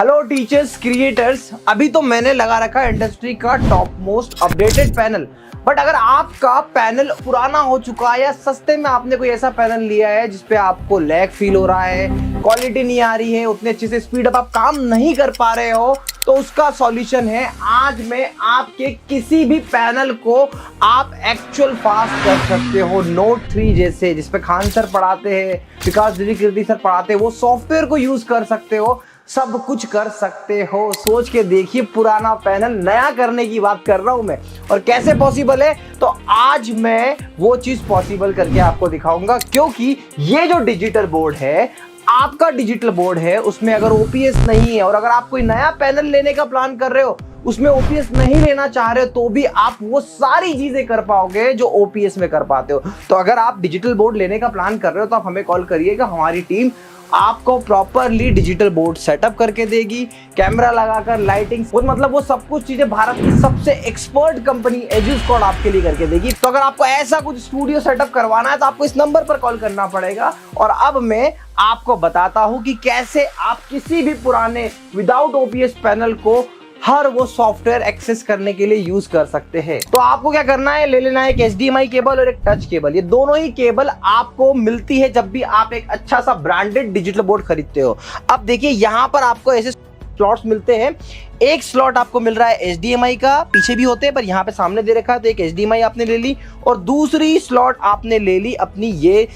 Hello teachers creators, अभी तो मैंने लगा रखा है इंडस्ट्री का top most updated panel. But अगर आपका पैनल पुराना हो चुका है या सस्ते में आपने कोई ऐसा पैनल लिया है जिसपे आपको लैग फील हो रहा है, क्वालिटी नहीं आ रही है, उतने अच्छे से स्पीड अप आप काम नहीं कर पा रहे हो, तो उसका सॉल्यूशन है आज मैं आपके किसी भी पैनल को आप एक्चुअल फास्ट कर सकते हो। नोट 3 जैसे जिसपे खान सर पढ़ाते हैं, विकास कीर्ति सर पढ़ाते हैं, वो सॉफ्टवेयर को यूज कर सकते हो, सब कुछ कर सकते हो। सोच के देखिए, पुराना पैनल नया करने की बात कर रहा हूं मैं। और कैसे पॉसिबल है, तो आज मैं वो चीज पॉसिबल करके आपको दिखाऊंगा। क्योंकि ये जो डिजिटल बोर्ड है, आपका डिजिटल बोर्ड है, उसमें अगर ओपीएस नहीं है और अगर आप कोई नया पैनल लेने का प्लान कर रहे हो, उसमें ओपीएस नहीं लेना चाह रहे हो, तो भी आप वो सारी चीजें कर पाओगे जो ओपीएस में कर पाते हो। तो अगर आप डिजिटल बोर्ड लेने का प्लान कर रहे हो तो आप हमें कॉल करिएगा। हमारी टीम आपको प्रॉपरली डिजिटल बोर्ड सेटअप करके देगी, कैमरा लगाकर, लाइटिंग, मतलब वो सब कुछ चीजें भारत की सबसे एक्सपर्ट कंपनी एजुस्कॉर्ड आपके लिए करके देगी। तो अगर आपको ऐसा कुछ स्टूडियो सेटअप करवाना है तो आपको इस नंबर पर कॉल करना पड़ेगा। और अब मैं आपको बताता हूं कि कैसे आप किसी भी पुराने विदाउट ओपीएस पैनल को हर वो सॉफ्टवेयर एक्सेस करने के लिए यूज कर सकते हैं। तो आपको क्या करना है, ले लेना है एक HDMI केबल और एक टच केबल। ये दोनों ही केबल आपको मिलती है जब भी आप एक अच्छा सा ब्रांडेड डिजिटल बोर्ड खरीदते हो। अब देखिए, यहाँ पर आपको ऐसे स्लॉट्स मिलते हैं। एक स्लॉट आपको मिल रहा है HDMI का, पीछे भी होते हैं पर यहाँ पे सामने दे रखा है, तो एक HDMI आपने ले ली और दूसरी स्लॉट आपने ले ली अपनी ये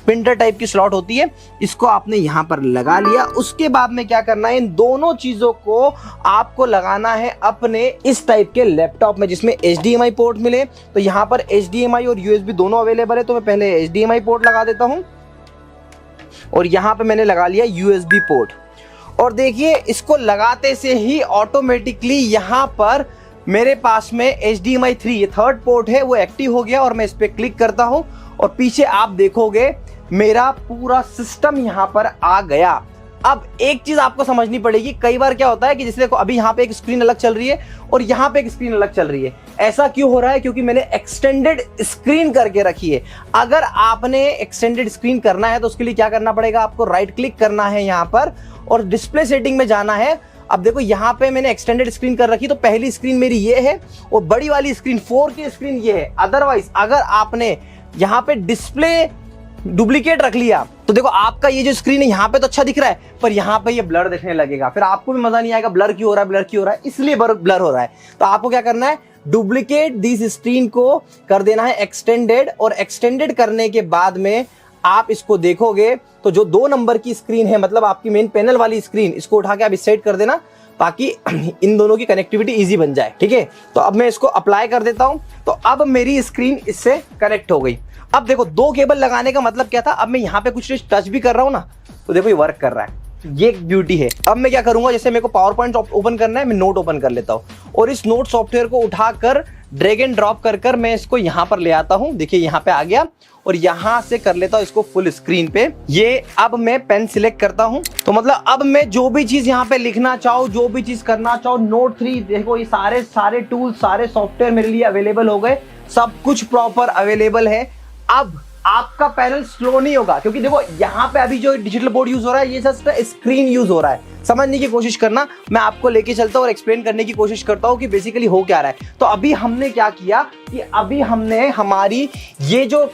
प्रिंटर टाइप की स्लॉट होती है, इसको आपने यहां पर लगा लिया। उसके बाद में क्या करना है, इन दोनों चीजों को आपको लगाना है अपने इस टाइप के लैपटॉप में जिसमें HDMI पोर्ट मिले। तो यहां पर HDMI और USB दोनों अवेलेबल है, तो मैं पहले HDMI पोर्ट लगा देता हूं और यहां पे मैंने लगा लिया USB पोर्ट। और देखिए, इसको लगाते से ही ऑटोमेटिकली यहां पर मेरे पास में HDMI 3 ये थर्ड पोर्ट है वो एक्टिव हो गया। और मैं इस पे क्लिक करता हूं और पीछे आप देखोगे मेरा पूरा सिस्टम यहां पर आ गया। अब एक चीज आपको समझनी पड़ेगी, कई बार क्या होता है कि जैसे देखो अभी यहां पे एक स्क्रीन अलग चल रही है और यहां पे एक स्क्रीन अलग चल रही है। ऐसा क्यों हो रहा है, क्योंकि मैंने एक्सटेंडेड स्क्रीन करके रखी है। अगर आपने एक्सटेंडेड स्क्रीन करना है तो उसके लिए क्या करना पड़ेगा, आपको राइट क्लिक करना है यहां पर और डिस्प्ले सेटिंग में जाना है। अब देखो, यहाँ पे मैंने एक्सटेंडेड स्क्रीन कर रखी, तो पहली स्क्रीन मेरी ये है और बड़ी वाली स्क्रीन 4K स्क्रीन ये है। अदरवाइज अगर आपने यहाँ पे डिस्प्ले डुप्लीकेट रख लिया तो देखो, आपका ये जो स्क्रीन है यहाँ पे तो अच्छा दिख रहा है पर यहाँ पे ये ब्लर दिखने लगेगा, फिर आपको भी मजा नहीं आएगा। ब्लर क्यों हो रहा है, ब्लर क्यों हो रहा है, इसलिए ब्लर हो रहा है। तो आपको क्या करना है, डुप्लीकेट दिस स्क्रीन को कर देना है एक्सटेंडेड। और एक्सटेंडेड करने के बाद में आप इसको देखोगे तो जो 2 नंबर की स्क्रीन है, मतलब आपकी मेन पैनल वाली स्क्रीन, इसको उठा के आप इस साइड कर देना ताकि इन दोनों की कनेक्टिविटी इजी बन जाए। ठीक है, तो अब मैं इसको अप्लाई कर देता हूं। तो अब मेरी स्क्रीन इससे कनेक्ट हो गई। अब देखो, 2 केबल लगाने का मतलब क्या था, अब मैं यहाँ पे कुछ टच भी कर रहा हूँ ना, तो देखो ये वर्क कर रहा है। ये एक ब्यूटी है। अब मैं क्या करूंगा, जैसे मेरे को पावर पॉइंट ओपन करना है, मैं नोट ओपन कर लेता हूं और इस नोट सॉफ्टवेयर को उठाकर ड्रैग एंड ड्रॉप कर मैं इसको यहां पर ले आता हूं। देखिए यहाँ पे आ गया और यहां से कर लेता हूं इसको फुल स्क्रीन पे। ये अब मैं पेन सिलेक्ट करता हूं, तो मतलब अब मैं जो भी चीज यहाँ पे लिखना चाहूँ, जो भी चीज करना चाहूँ, नोट 3 देखो ये सारे टूल, सारे सॉफ्टवेयर मेरे लिए अवेलेबल हो गए, सब कुछ प्रॉपर अवेलेबल है। अब आपका पैनल स्लो नहीं होगा, क्योंकि देखो यहाँ पे अभी जो डिजिटल बोर्ड यूज हो रहा है ये जस्ट स्क्रीन यूज हो रहा है। समझने की कोशिश करना, मैं आपको लेके चलता हूँ और एक्सप्लेन करने की कोशिश करता हूँ कि बेसिकली हो क्या रहा है। तो अभी हमने क्या किया कि अभी हमने हमारी ये जो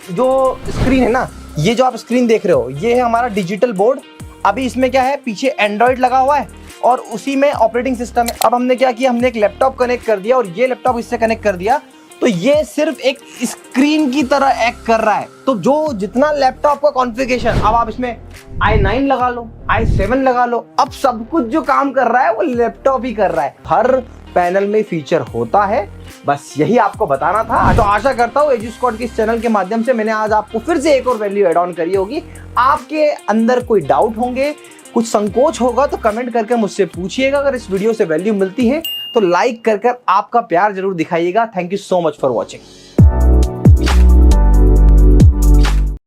स्क्रीन है ना, ये जो आप स्क्रीन देख रहे हो, ये है हमारा डिजिटल बोर्ड। अभी इसमें क्या है, पीछे एंड्रॉइड लगा हुआ है और उसी में ऑपरेटिंग सिस्टम है। अब हमने क्या किया, हमने एक लैपटॉप कनेक्ट कर दिया और ये लैपटॉप इससे कनेक्ट कर दिया, तो ये सिर्फ एक स्क्रीन की तरह एक्ट कर रहा है। तो जो जितना लैपटॉप का कॉन्फ़िगरेशन, अब आप इसमें i9 लगा लो, i7 लगा लो, अब सब कुछ जो काम कर रहा है वो लैपटॉप ही कर रहा है। हर पैनल में फीचर होता है, बस यही आपको बताना था। तो आशा करता हूँ एजुस्कॉर्ड के इस चैनल के माध्यम से मैंने आज आपको फिर से एक और वैल्यू एड ऑन करी होगी। आपके अंदर कोई डाउट होंगे, कुछ संकोच होगा तो कमेंट करके मुझसे पूछिएगा। अगर इस वीडियो से वैल्यू मिलती है तो लाइक कर आपका प्यार जरूर दिखाइएगा। Thank you so much for watching.